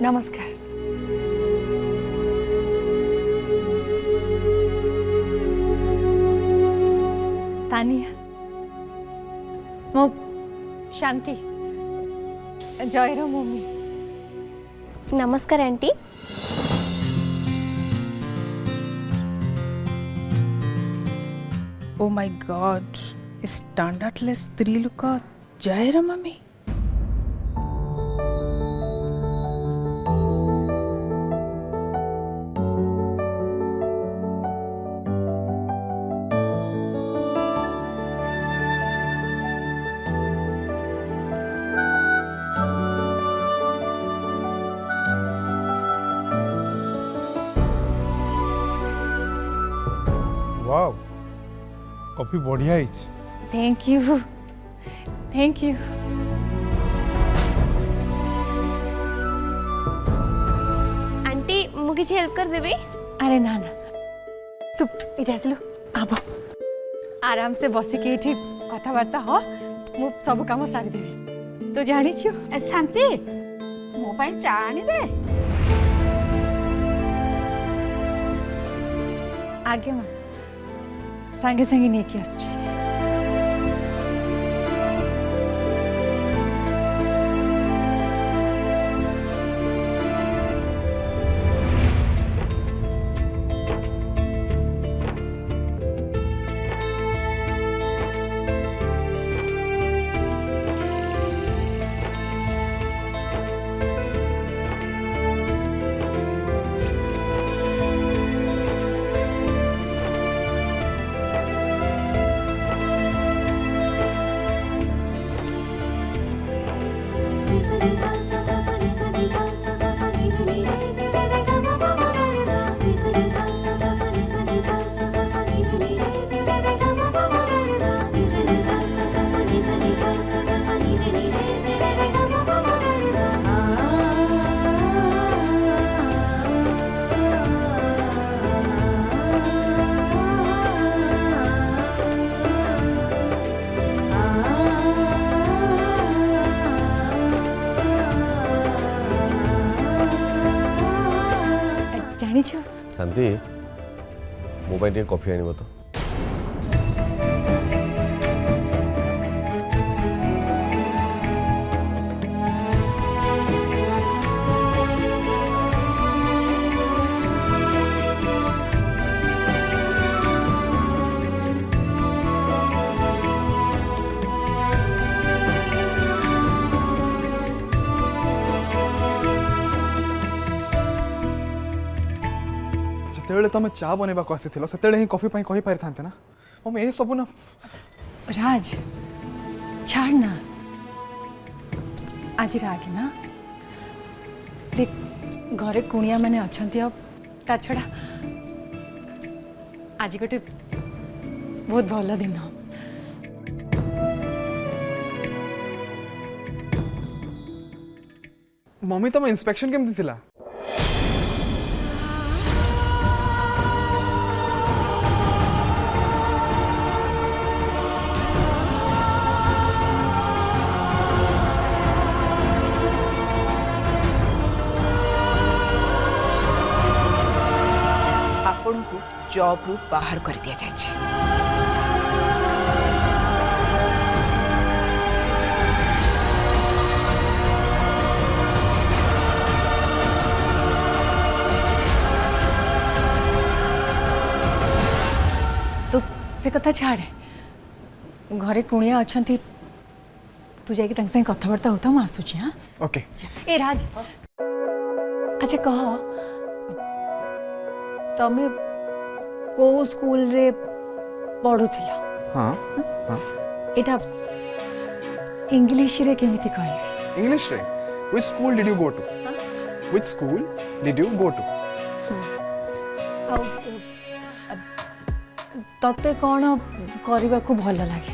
नमस्कार। तानिया मो शांति जयर मम्मी। नमस्कार आंटी। ओ माय गॉड स्टैंडर्डलेस स्त्री लोक जयर मम्मी। वाओ कॉफी बढ़िया है। Thank you thank you. Aunty मु किछि हेल्प कर देबी? अरे ना ना तू इधर आसलु आब आराम से बसिके एठी कथबार्ता हो मु सब काम सारी देबी। तो जानी छु शांति मो पाई चा आनी दे। आगे मां सांगे सांगे नेकी आसुची। जानी छु शांति मोबाइल कॉफी आनी तो जिते तुम चा बनवा आसी से कॉफी कही पारि था ना मम्मी ये सब ना। राज छाड़ ना आज राग ना देख घरे कुणिया माने अच्छंती अब ता छड़ा आज गोटे बहुत भल दिन। मम्मी तुम इंस्पेक्शन केमती थिला? आपण को जॉब रु बाहर कर दिया जाए। तो से कथा छाड़े घरे कुणिया अच्छंती तू जाके तंग संग कथबार्ता होता मु आसुची। हां ओके ए राज अच्छा कह तमे को स्कूल रे पढ़ुथिला? हाँ हाँ एटा इंग्लिश रे केमिति कहबी? इंग्लिश रे which school did you go to? Which school did you go to? तते कौन करबा को भल लागे?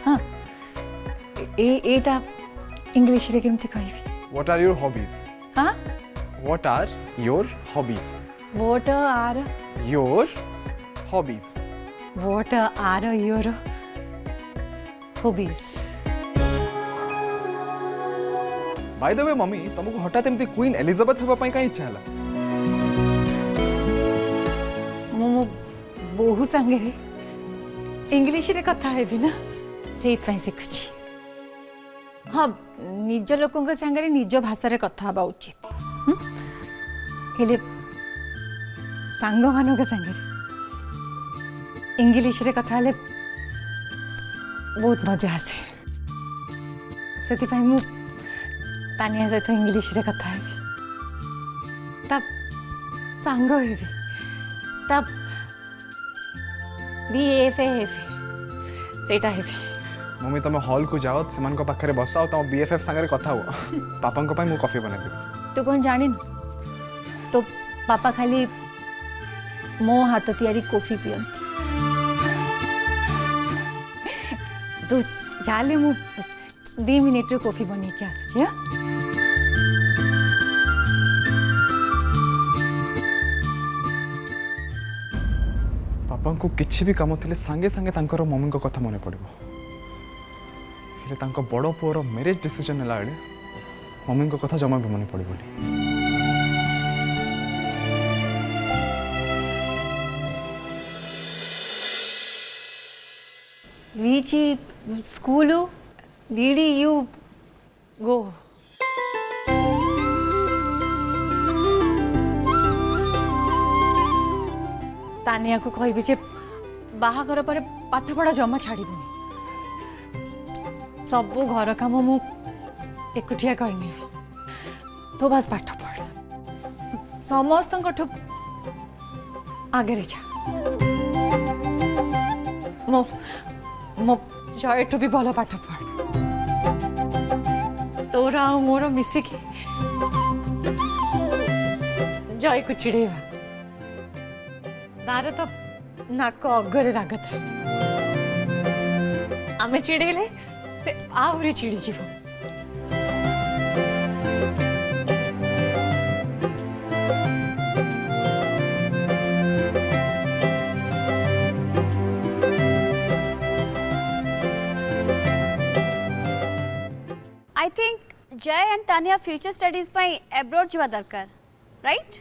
हाँ एटा इंग्लिश रे केमिति कहबी? What are your hobbies? हाँ what are your hobbies? What are your hobbies? What are your hobbies? By the way mummy तुमको हठात एमती क्वीन एलिजाबेथ हवा पई का इच्छा हला मो बोहू सांगे इंग्लिश रे कथा हेबी ना से शिखुची हाँ निज लोकों सांगे निज भाषा रे कथा हवा उचित हेले सांग मानक सांगे इंग्लिश रे कथा हेले बहुत मजा आसे से मु तानिया सहित इंग्लिश रे कथा हेबी तब सांग हेबी तब बीएफ हेबी सेटा हेबी मम्मी तुम हॉल को जाओ से पाखे बस और तुम बीएफएफ सांगे कथा हो पापा मु कॉफी बना देबी तू कौन जानी तो पापा खाली मो हाथ तैयारी कॉफी पियंती तो जाले मु 2 मिनिट रे कॉफी बनै के आसछि पापा को किसी भी काम थे सांगे सांगे तांकर मम्मी को कथा मन पड़ो हेले तांको बड़ पुअर मैरिज डिसीजन नेला बेले मम्मी को कथा जमा भी मन पड़ोनी Which school did you go? Tania को कहबी जे बाहागर पर पाठ पढ़ा जमा छाड़बुनी सब घर काम मु एकुटिया करनी तो बस पाठ पढ़ समस्त आगे जा मो मो जयठू भी भल पाठ पढ़ तोर आ मोर मिसिकी जय को चिड़ेवा तार तो नाक अगरे राग था आमे चिड़ेले से आहरी चिड़ी जीव I think Jay and Tanya future studies by abroad jiwa darkar, right?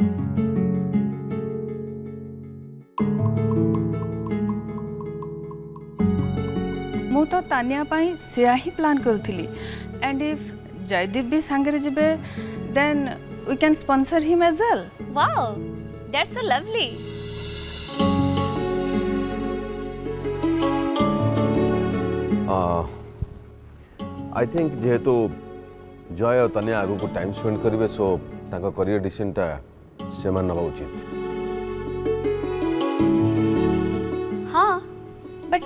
मु तो तानिया पाई सेया ही प्लान करूथली एंड इफ जयदीप भी सांगरे जिबे then we can sponsor him as well Wow, that's so lovely. I think जेहेतु जय और तनिया आगु को टाइम स्पेंड करेंगे सो तांका करियर डिसीजन टा से मान नबा उचित हाँ, but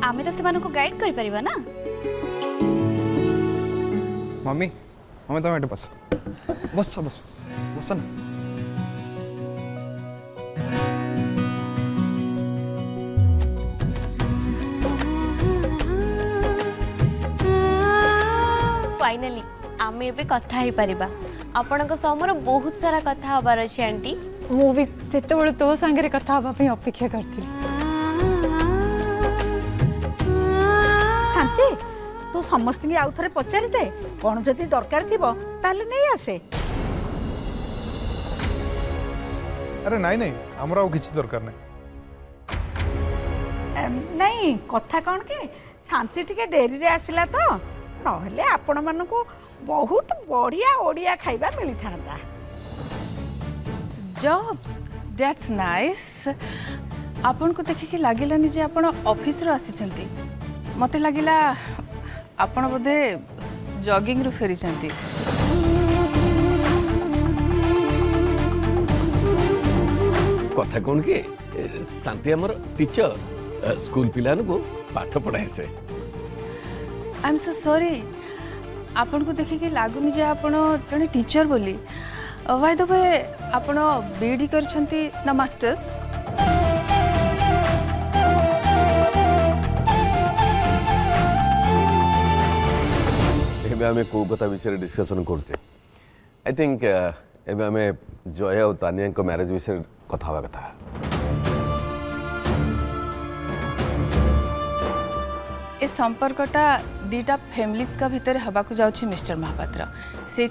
आमे तो सेमानो को गाइड करि परिबा ना. मम्मी मम्मी तुम एटे बस बस बस बस ना फाइनली आमे एबे कथा ही परिबा आपनक समर बहुत सारा कथा हबार अछि आंटी मु भी सेते बेले तो संगे कथा हबा पे अपेक्षा करथि शांति तू समस्त आउ थे पचारि दे कौन जदि दरकार थी ताले नहीं आसे अरे नहीं नहीं हमरा और किसी दरकार नहीं नहीं कथा कौन के शांति टिके डेरी रे आसिला तो नहले आपण मानकु बहुत बढ़िया ओडिया खाइबा मिली थांता जॉब्स दैट्स नाइस आपन को देखि के लागिलानी जे आपन ऑफिस रो आसीचंती मते लागिला आपन बोधे जॉगिंग रो फेरीचंती कथा कौन के शांति हमर टीचर स्कूल पिलान को पाठ पढ़ाए से आई एम सो सॉरी आपन को देखि के लागुनी जे आपन जने टीचर बोली बाय द वे आपन बीडी करछंती ना मास्टर्स एबे आमे को कथा विषय डिस्कशन करते आई थिंक एबे आमे जय और तानिया को मैरिज विषय कथा हवा कथा ए संपर्कटा दीटा फैमिलीज का भितर हवाकू जाउछि मिस्टर महापात्र से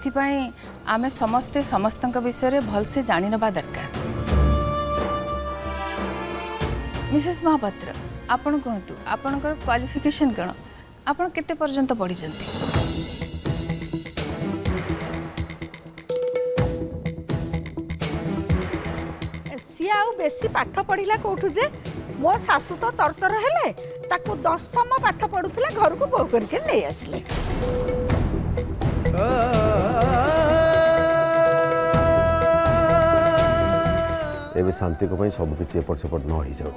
आमे समस्ते समस्तक विषय भल से जानी नबा दरकार। मिसेस महापात्र आपण कहतु आपणकर क्वालिफिकेशन कण आपण केते पर्यंत पढ़ी जंती? सी आउ बेसी पाठ पढ़िला कोठु जे मो सासू तो तरतर हेले ताकू 10म पाठ पढ़ुथिला घर को बोह करके ले आसले। एबे शांति को सब किसी एपट सेपट न हो जाओ,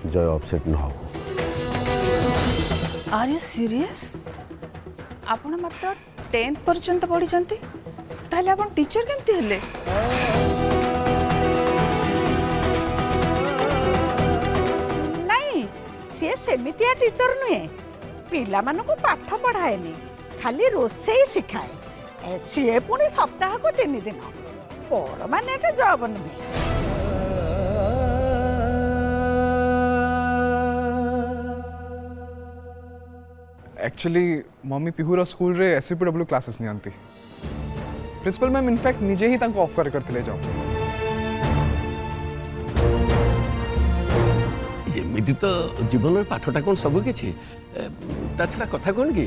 जय अपसेट न हो। Are you serious? आपण मात्र 10th पर्यंत पढ़ी जंती ताले आपण टीचर केमती हेले? नहीं सी सेमितिया टीचर नुहे, पिला मानकू पाठ पढ़ाएनी खाली रोसई शिखाए। सी पुणी सप्ताह को 3 दिन बड़ माने जॉब नुहे। एक्चुअली मम्मी पिहुरा स्कूल रे एसपीडब्ल्यू क्लासेस नहीं आती। प्रिंसिपल मैम इनफैक्ट निजे ही तांको ऑफ करते जाओ। एमिति तो जीवन में पाठटा कौन सब किछि ता छड़ा कथा कौन कि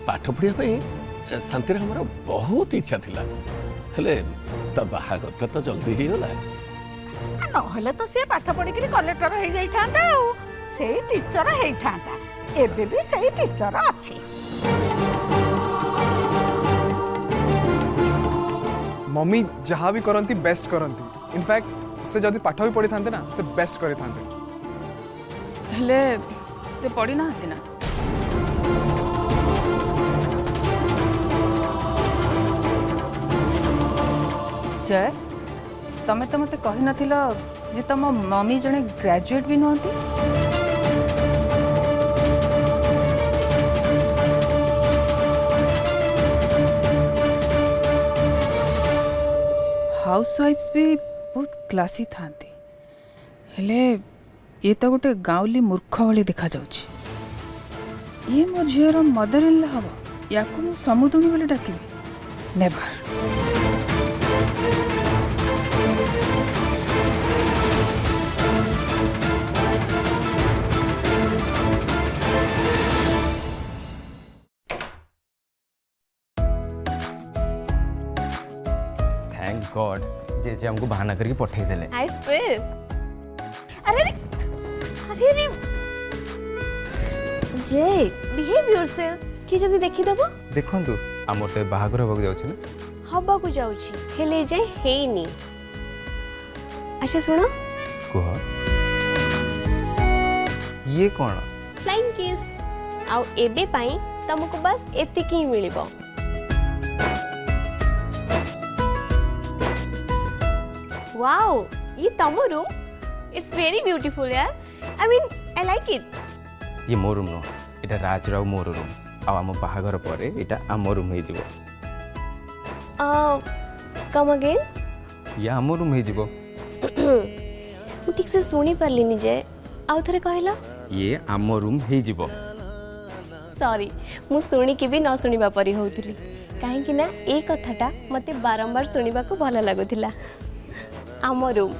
पाठ पढ़िया पे शांति हमारा बहुत इच्छा थिला, हेले ता बाहागरटा तो जल्दी ही होला। नहले तो सी पाठ पढ़ी कलेक्टर हो जाइथांता आ से टीचर होइथांता। एबे भी सही टीचर अच्छी। मम्मी जहाँ भी करती बेस्ट करती। इनफैक्ट से जब पाठ भी पढ़ी था ना से बेस्ट करी था। हेले से पढ़ी ना ना जय तमें तो मते कही नथिलो जे तम मम्मी जने ग्रेजुएट भी नहंती। हाउसवाइफ्स भी बहुत क्लासी थांती, हेले ये तो गोटे गाँवली मूर्ख भली देखा जाउछि। ये मो झीर मदर इन लॉ हम या समुदुणी बोली डाकिबी? नेवर। थैंक गॉड जे हमको बहाना करके पठे देले। I swear. अरे अरे अरे जय बिहेव योरसेल्फ कि जदी देखि दबो। देखंतु हमर ते बाहागर होबक जाउछि ना हबा को जाउछि हेले जे हेइनी। अच्छा सुनो कुह ये कोन फ्लाइंग किस आउ एबे पई तुमको बस एतिकी ही मिलिबो। वाओ ये तमो रूम इट्स वेरी ब्यूटीफुल यार। I mean I like it. ये मो रूम नो एटा राजराव मोर रूम आ हम बाहागर परे एटा आम रूम हे जिवो। Come again. ये आम रूम हे जिवो। मु ठीक से सुनी परलिनी जे आउ थरे कहला। ये आम रूम हे जिवो। सॉरी मु सुनी के भी न सुनिबा परी होउतली काहे कि ना ए कथाटा मते बारंबार सुनिबा को भल लागुथिला। आम रूम।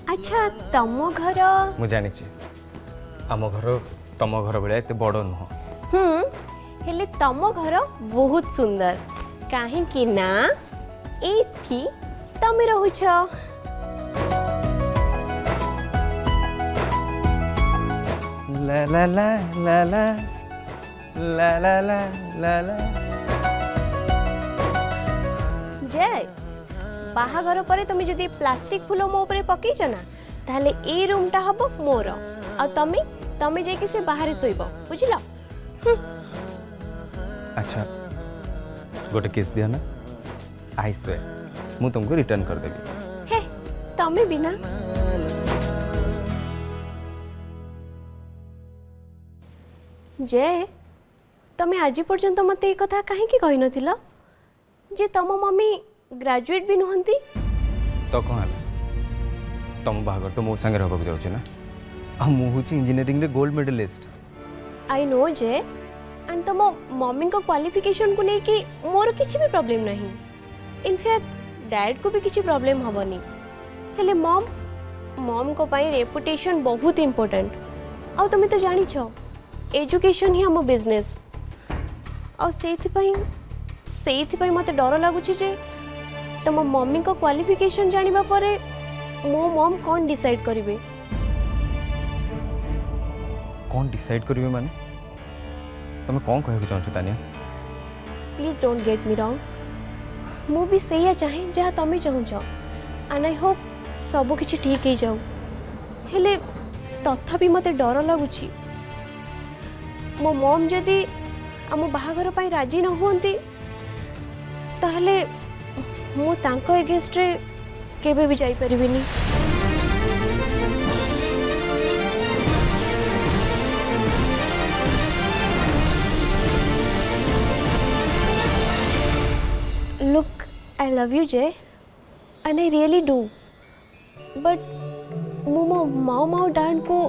अच्छा तम घर? मु जानि छी आम घर तम घर बेले एते बड़ नुह। हेले तम घर बहुत सुंदर काहे कि ना एथी तमे रहुछ। ला ला ला ला ला ला ला ला ला ला। जय बाहाघर परे तुम जदि प्लास्टिक फूल मो ऊपर पकईछ ना ताहले ए रूमटा हबो मोर आ तमे तमे जे कि से बाहर सोइबो बुझिलो। अच्छा गोटे किस दिया ना आई स्वेयर मु तुमको रिटर्न कर देबी। हे तमे बिना जय तमे आज पर्यंत मते ए कथा काहे कि कहि नथिलो जे तम मम्मी ग्रेजुएट भी नुहंती। तो कौन है तुम बाहागर तो मो संगे रहबाक जाउछ ना आ मु होची इंजीनियरिंग रे गोल्ड मेडलिस्ट आई नो जे एंड तुम मम्मी को क्वालिफिकेशन को लेकिन मोर किसी भी प्रॉब्लम नहीं इनफैक्ट डैड को भी किसी प्रॉब्लम हेनी हेले मम को पाई रेपुटेशन बहुत इंपोर्टेंट आ तुम तो जानी एजुकेशन ही हम बिजनेस से मत डर लगुच तुम मम्मी को क्वालिफिकेशन जानिबा परे मो मम कौन डिसाइड करिवे कौन डिसाइड करिवे माने तुम कौन कहबो चाहछ Tania please don't get me wrong मु भी सही चाहे जहाँ तुम चाहूच एंड आई होप सब किछि ठीक हो जाऊ हेले तथापि मते डर लगुच मो मम जदि आम बाहाघर पाई राजी न होती ताहले मु तांको एगेंस्ट रे केबे भी जाई परिबिनी लुक आई लव यू जय and I really do but मु मो माओ माओ डैड को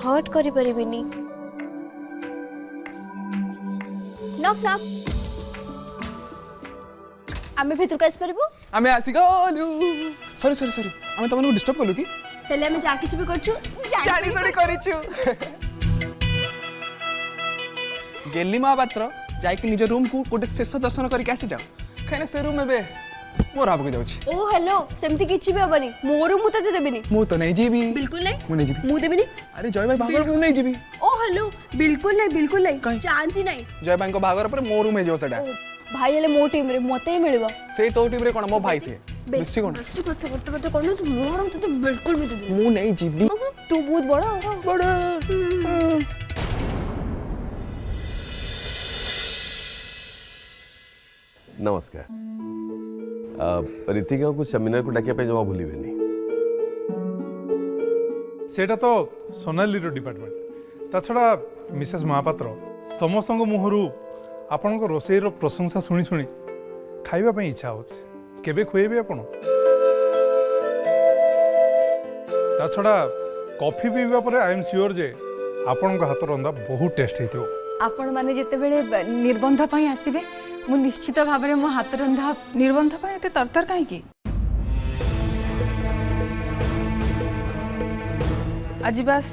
हर्ट करि परिबिनी नॉक नॉक आमे भीतर का परबो आमे आसी गलु सॉरी सॉरी सॉरी आमे तमन डिस्टर्ब कलु की पहले आमे जा किछि भी करछु जानी जानी करिछु गेली महापात्र जाइके निज रूम को गोटे शेष दर्शन करके आसी जाओ खाने से रूम में मोर आपको जाउछि ओ हेलो सेमती किछि भी हबनी मोर मु तते देबिनी मु तो नहीं जीबी बिल्कुल नहीं मु नहीं जीबी मु देबिनी अरे जय भाई भागर मु नहीं जीबी ओ हेलो बिल्कुल नहीं चांस ही नहीं जय भाई को भागर पर मो रूम में जो सेटा भाई हेले मो टीम रे मते ही मिलबो से तो टीम रे कोन मो भाई से मिसी कोन कते कोन तो मोर तो बिल्कुल भी देबिनी मु नहीं जीबी तू बहुत बड़ा नमस्कार रीतिका को सेमिनार को डाकिया पे जमा भूलिबेनी सेटा तो सोनाली रो डिपार्टमेंट ता छड़ा मिसेस महापात्र समस्त मुहरु आपण को रोसई रो प्रशंसा सुनी सुनी खाइबा पे इच्छा होछ केबे खुएबे आपण ता छड़ा कॉफी पीबा परे आई एम श्योर जे आपण को हाथ रंदा बहुत टेस्ट हेतियो आपण माने जेते बेले निर्बंध पई आसीबे मु निश्चित भाव में मो हाथ रंधा निर्बंध पर एते तरतर काहे की आज बस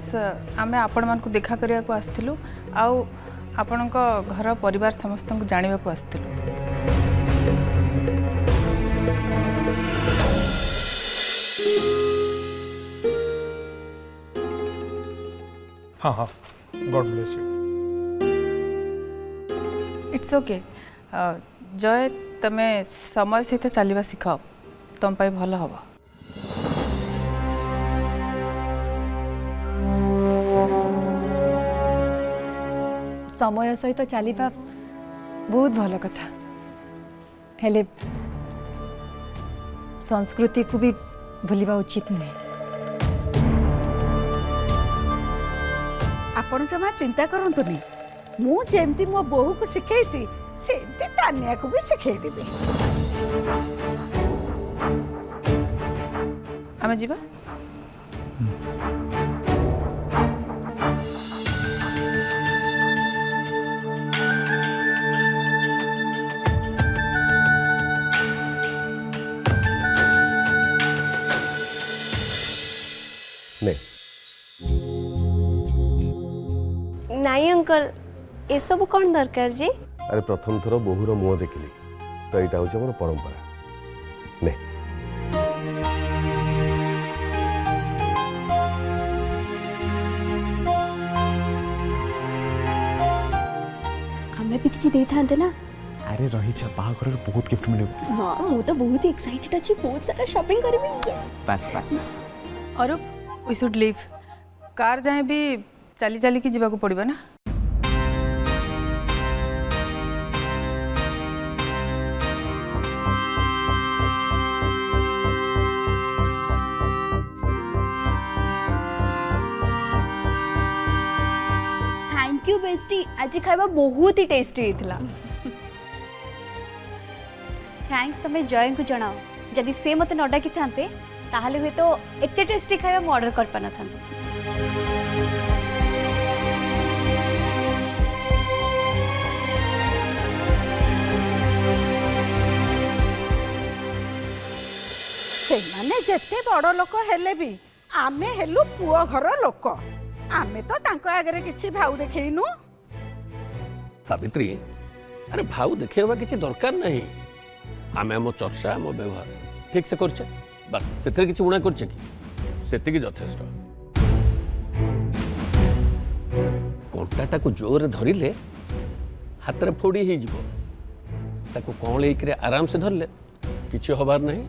आमे आपण मान को देखा करिया को आस्थिलु आउ आपण को घर परिवार समस्त को जानिबा को आस्थिलु हाँ हाँ God bless you it's okay जय तमे समय सहित चलवा शिख तुम पाई भल हम समय सहित चलवा बहुत भल कथा हेले संस्कृति को भी भूलिबा उचित नुहे आपण जमा चिंता करंतुनी मु जेमती मो बोहू को सिखेइची सेमती तानिया को भी सिखेई देबे आमे जीवा नाई अंकल ए सब कौन दरकार जी अरे प्रथम थर बोहूर मुह देखिली तो यहाँ हूँ मोर परंपरा ने हमें भी किसी दे था ना अरे रही छ बाहागर बहुत गिफ्ट मिले हाँ मु तो बहुत एक्साइटेड अच्छी बहुत सारा शॉपिंग करबी बस बस बस और वी शुड लीव कार जाए भी चली चली की जीवा को पड़िबा ना थैंक यू बेस्टी आज खाइबा बहुत ही टेस्टी हेतिला थैंक्स तमे जय को जणाओ जदि से मते न डाकी थांते ताहले हुए तो एते टेस्टी खाइबा मु ऑर्डर कर पाना था ସେମାନେ ଯେତେ ବଡ଼ ଲୋକ ହେଲେ ବି ଆମେ ହେଲୁ ପୁଅ ଘର ଲୋକ। ଆମେ ତ ତାଙ୍କ ଆଗରେ କିଛି ଭାଉ ଦେଖେଇନୁ। ସାବିତ୍ରୀ, ଆରେ ଭାଉ ଦେଖେଇବା କିଛି ଦରକାର ନାହିଁ। ଆମେ ଆମ ଚର୍ଚ୍ଚା ଆମ ବ୍ୟବହାର ଠିକ୍ ସେ କରୁଛେ, ବାସ୍ ସେଥିରେ କିଛି ଉଣା କରୁଛେ କି? ସେତିକି ଯଥେଷ୍ଟ। କଣ୍ଟାଟାକୁ ଜୋରରେ ଧରିଲେ ହାତରେ ଫୋଡ଼ି ହେଇଯିବ, ତାକୁ କଅଁଳେଇକିରି ଆରାମସେ ଧରିଲେ କିଛି ହବାର ନାହିଁ।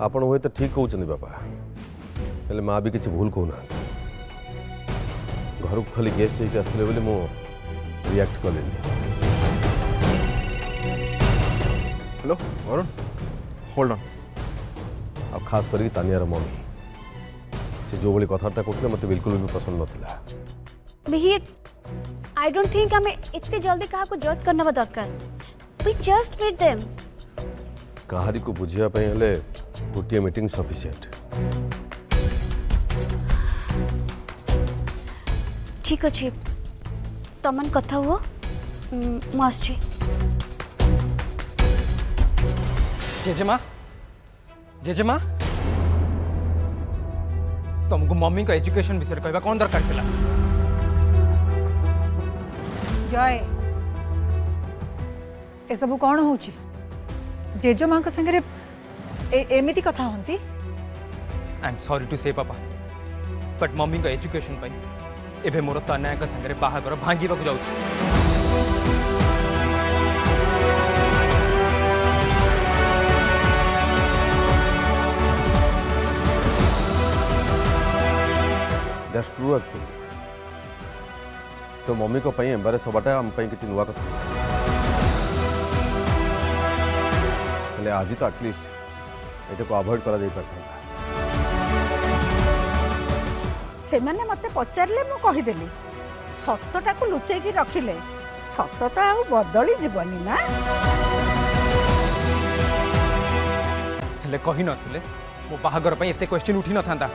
ଆପଣ ହୁଏତ ଠିକ୍ କହୁଛନ୍ତି ବାପା, ହେଲେ ମା' ବି କିଛି ଭୁଲ କହୁନାହାନ୍ତି। ଘରକୁ ଖାଲି ଗେଷ୍ଟ ହେଇକି ଆସିଥିଲେ ବୋଲି ମୁଁ ରିଆକ୍ଟ କଲିନି। Hello Arun, hold on. ଆଉ ଖାସ୍ କରିକି ତାନିଆର ମମି, ସେ ଯେଉଁଭଳି କଥାବାର୍ତ୍ତା କରୁଥିଲେ ମୋତେ ବିଲକୁଲ ବି ପସନ୍ଦ ନଥିଲା। मिहिर, आई डोंट थिंक हमें इतने जल्दी कहा को जज करना दरकार। We just meet them. କାହାରି को ବୁଝିବା ପାଇଁ ହେଲେ ଗୋଟିଏ ମିଟିଂ ସଫିସିଏଣ୍ଟ। ठीक अच्छे तमन कथा हुआ मु आसछि। जेजेमा जेजेमा तुमको मम्मी का एजुकेशन विषय कहवा कौन दरकार थिला? जय ए सब कौन होची? जेजो माँ के संगे एमिति कथा होंती? I am sorry to say papa, but mummy का एजुकेशन पाई एबे मोर तनया का संगे बाहागर भांगीबा को जाउछ। That's true actually. तो मम्मी को पई एम्बारेस होबाटा हम पई किछि नुवा कथा, हेले आज तो एटलिस्ट एटा को अवॉइड करा जाई परथा। ସେମାନେ ମୋତେ ପଚାରିଲେ ମୁଁ କହିଦେଲି। ସତଟାକୁ ଲୁଚେଇକି ରଖିଲେ ସତ ତ ଆଉ ବଦଳି ଯିବନି ନା। हेले कहि नथिले मो बाहागर पई एते क्वेश्चन उठी न थांदा।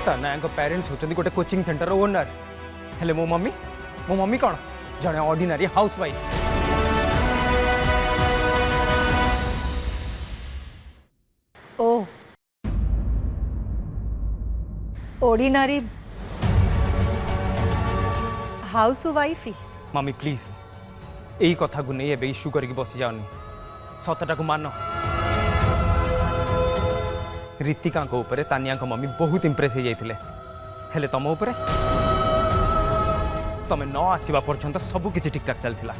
तनया को पेरेंट्स होचंदी गोटे कोचिंग सेंटर रो ओनर, हेले मो मम्मी कोन जने ऑर्डिनरी हाउसवाइफ। ओ ऑर्डिनरी हाउस वाइफ ही? मम्मी प्लीज यही कथा को नहीं एबे इश्यू करके बसी जाओनी। सतटा को मान। रीतिका को ऊपर तानिया को मम्मी बहुत इंप्रेस हो जाइथिले, हेले तम ऊपर तमे न आसीबा पर्यंत सब किछि ठीक ठाक चलथिला,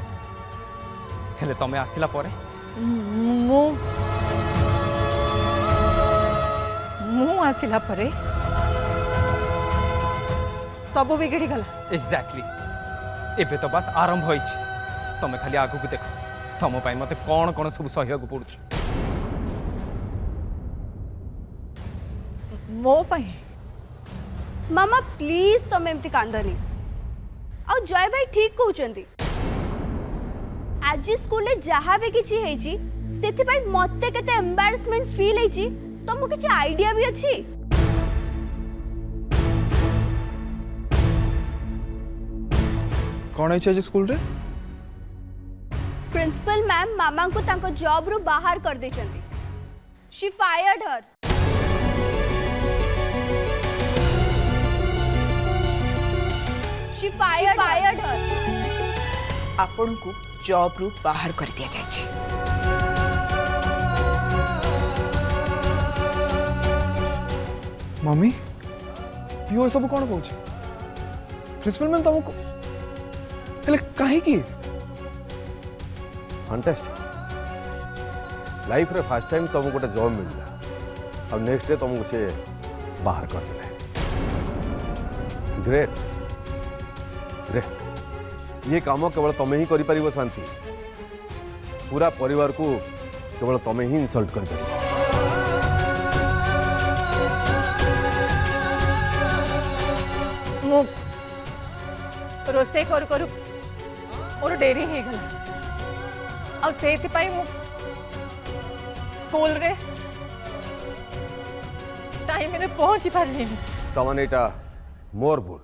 हेले तमे आसिला परे मु आसिला परे सब बिगड़ी गला। एग्जैक्टली एबे तो बस आरंभ होइछि। तमे खाली आगु को देखो, तम पाई मते कोन कोन सब सहिया को पड़ुछि। मो पाई मामा प्लीज तुम एमती कांदनी। आ जय भाई ठीक कहउचंदी। आज स्कूल में जहाँ भी किछि हेछि सेति भाई मते केते एम्बैरेसमेंट फील हेछि तुमको किछि आइडिया भी अछि? कौन है स्कूल रे? प्रिंसिपल मैम मामा को तांको जॉब रु बाहर कर देचंदी। She fired her. She fired her. आपण को जॉब रु बाहर कर दिया जाए। मम्मी यो सब कौन कहूँ? प्रिंसिपल मैम तुमको हेले काहे की? फैंटास्टिक। लाइफ रे फर्स्ट टाइम तुमको गोटे जॉब मिलला और नेक्स्ट डे तुमको से बाहर कर देले। Great great. ये काम केवल तुम ही करि परिबो शांति, पूरा परिवार को केवल तुम ही इंसल्ट कर परिबो। मु रोसे करू करू मोर डेरी हो गला और सेति पाई मु स्कूल रे टाइम में पहुंची पारली। तमने एटा मोर भूल।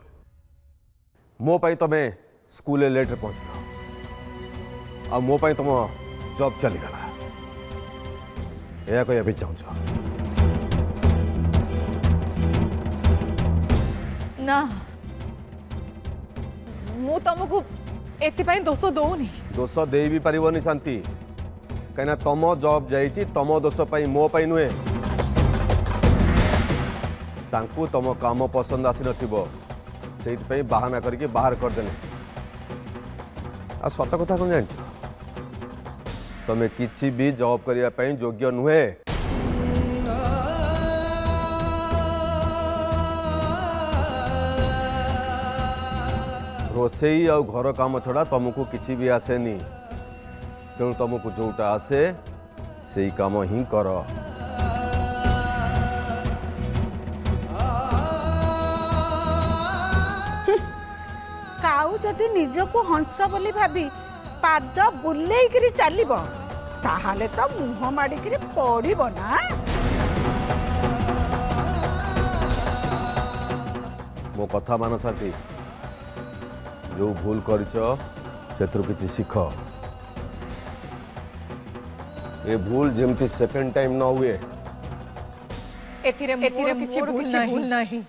मो पाई तमे स्कूल लेट रे पहुंचला और मो पाई तुम जॉब चली गला। ଏହା କହିବା ପାଇଁ ଚାହୁଁଛ? ନା ମୁଁ तुमको एथिपाई दोष दौनी। दोष दे भी पारिबनी शांति, कहीं तुम जॉब जाइए तुम दोष पाई मो पाई नुहे। तांकू तुम काम पसंद आसी नथिबो से बाहाना करके बाहर करदेले। आ सत कथा कौन जान तुम्हें किसी भी जॉब करने योग्य नुहे। रोसई आ घर काम छड़ा तुमको किसी भी आसेनी, तेणु तुमको जोटा आसे से काम ही कर। काऊ जदि निजको हंस बोली भाबी पाद बुलेइकरी चलिब ताहाले तो मुह माड़िकरी पड़िब ना। मो कथा मान साथी, जो भूल करिच सेतरु किछि शिख। ए भूल जेमती सेकंड टाइम न हुए। एथिरे मोर किछि भूल नाही।